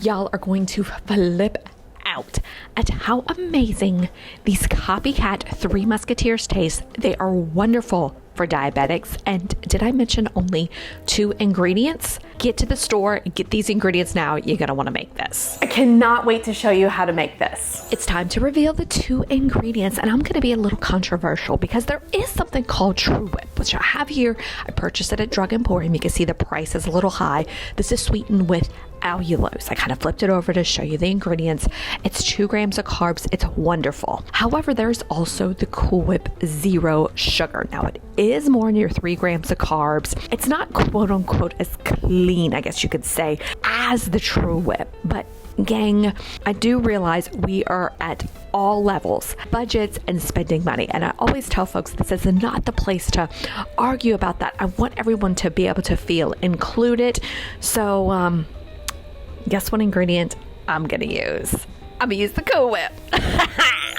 Y'all are going to flip out at how amazing these copycat Three Musketeers taste. They are wonderful for diabetics. And did I mention only 2 ingredients? Get to the store, get these ingredients now. You're gonna wanna make this. I cannot wait to show you how to make this. It's time to reveal the 2 ingredients, and I'm gonna be a little controversial because there is something called True Whip, which I have here. I purchased it at Drug Emporium. You can see the price is a little high. This is sweetened with allulose. I kind of flipped it over to show you the ingredients. It's 2 grams of carbs. It's wonderful. However, there's also the Cool Whip Zero Sugar. Now, it is more near 3 grams of carbs. It's not quote unquote as clean, I guess you could say, as the True Whip. But gang, I do realize we are at all levels, budgets and spending money. And I always tell folks this is not the place to argue about that. I want everyone to be able to feel included. So, guess what ingredient I'm gonna use? I'm gonna use the Cool Whip.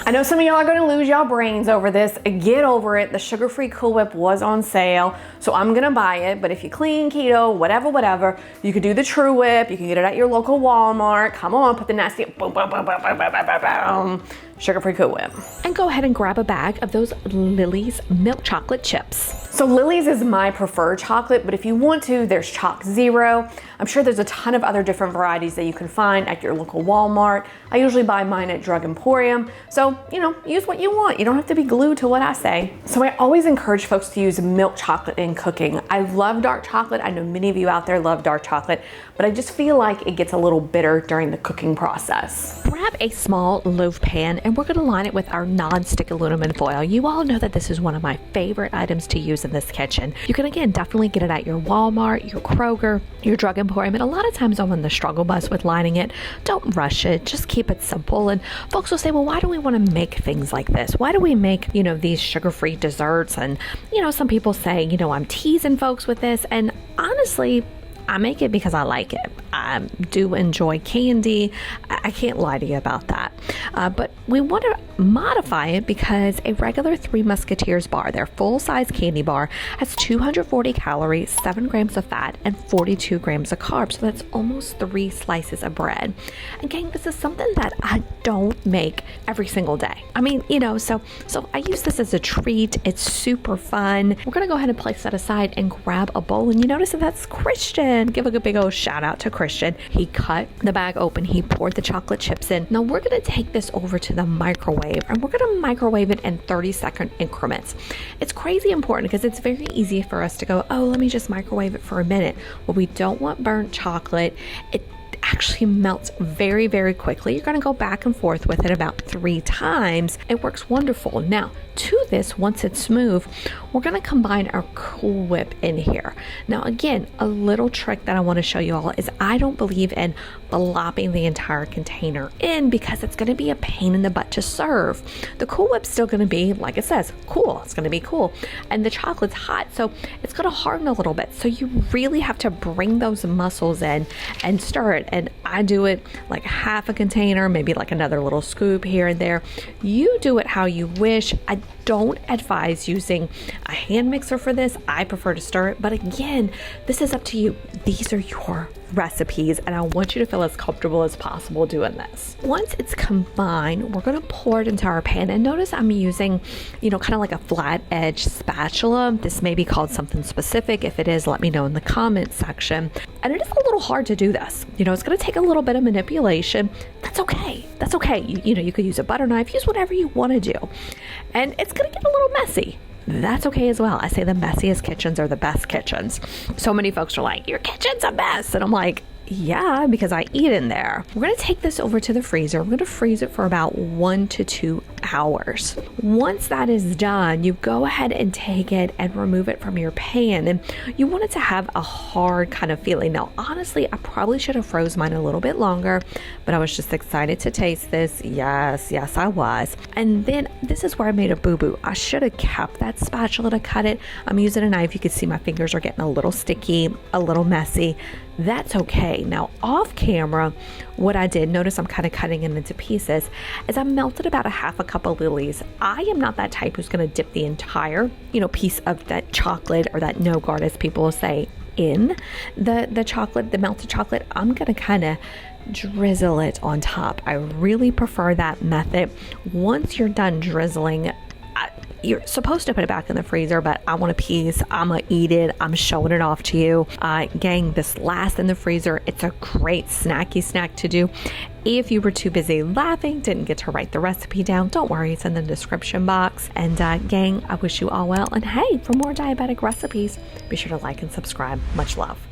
I know some of y'all are gonna lose y'all brains over this. Get over it. The sugar-free Cool Whip was on sale, so I'm gonna buy it. But if you clean, keto, whatever, you could do the True Whip. You can get it at your local Walmart. Come on, put the nasty boom, boom, boom, boom, boom, boom, boom, boom. Sugar-free Cool Whip. And go ahead and grab a bag of those Lily's milk chocolate chips. So Lily's is my preferred chocolate, but if you want to, there's Choc Zero. I'm sure there's a ton of other different varieties that you can find at your local Walmart. I usually buy mine at Drug Emporium. So, use what you want. You don't have to be glued to what I say. So I always encourage folks to use milk chocolate in cooking. I love dark chocolate. I know many of you out there love dark chocolate, but I just feel like it gets a little bitter during the cooking process. Grab a small loaf pan and we're gonna line it with our non-stick aluminum foil. You all know that this is one of my favorite items to use in this kitchen. You can, again, definitely get it at your Walmart, your Kroger, your Drug Emporium, and a lot of times I'm on the struggle bus with lining it. Don't rush it, just keep it simple. And folks will say, well, why do we want to make things like this? Why do we make, these sugar-free desserts? And, some people say, I'm teasing folks with this. And honestly, I make it because I like it. I do enjoy candy. I can't lie to you about that. But we want to modify it because a regular Three Musketeers bar, their full-size candy bar, has 240 calories, 7 grams of fat, and 42 grams of carbs. So that's almost 3 slices of bread. And gang, this is something that I don't make every single day. I mean, so I use this as a treat. It's super fun. We're going to go ahead and place that aside and grab a bowl. And you notice that that's Christian. Give a big old shout out to Christian. He cut the bag open. He poured the chocolate chips in. Now we're going to take this over to the microwave and we're going to microwave it in 30-second increments. It's crazy important because it's very easy for us to go, oh, let me just microwave it for a minute. Well, we don't want burnt chocolate. It actually melts very, very quickly. You're going to go back and forth with it about 3 times. It works wonderful. Now, to this, once it's smooth, we're going to combine our Cool Whip in here. Now, again, a little trick that I want to show you all is I don't believe in flopping the entire container in because it's going to be a pain in the butt to serve. The Cool Whip's still going to be, like it says, cool. It's going to be cool. And the chocolate's hot, so it's going to harden a little bit. So you really have to bring those muscles in and stir it. And I do it like half a container, maybe like another little scoop here and there. You do it how you wish. I don't advise using a hand mixer for this. I prefer to stir it, but again, this is up to you. These are your recipes and I want you to feel as comfortable as possible doing this. Once it's combined, we're going to pour it into our pan, and notice I'm using, kind of like a flat edge spatula. This may be called something specific. If it is, let me know in the comment section. And it is a little hard to do this. It's going to take a little bit of manipulation. That's okay. That's okay. You could use a butter knife, use whatever you want to do. And it's going to get a little messy. That's okay as well. I say the messiest kitchens are the best kitchens. So many folks are like, your kitchen's a mess. And I'm like, yeah, because I eat in there. We're going to take this over to the freezer. We're going to freeze it for about 1 to 2 hours. Once that is done, you go ahead and take it and remove it from your pan. And you want it to have a hard kind of feeling. Now, honestly, I probably should have froze mine a little bit longer, but I was just excited to taste this. Yes, I was. And then this is where I made a boo-boo. I should have kept that spatula to cut it. I'm using a knife. You can see my fingers are getting a little sticky, a little messy. That's okay. Now, off camera, what I did, notice I'm kind of cutting it into pieces, is I melted about a half a cup of Lily's. I am not that type who's going to dip the entire, piece of that chocolate or that nougat, as people will say, in the chocolate, the melted chocolate, I'm gonna kind of drizzle it on top. I really prefer that method. Once you're done drizzling, you're supposed to put it back in the freezer, but I want a piece. I'm gonna eat it. I'm showing it off to you. Gang, this lasts in the freezer. It's a great snacky snack to do. If you were too busy laughing, didn't get to write the recipe down, don't worry, it's in the description box. And gang, I wish you all well. And hey, for more diabetic recipes, be sure to like and subscribe. Much love.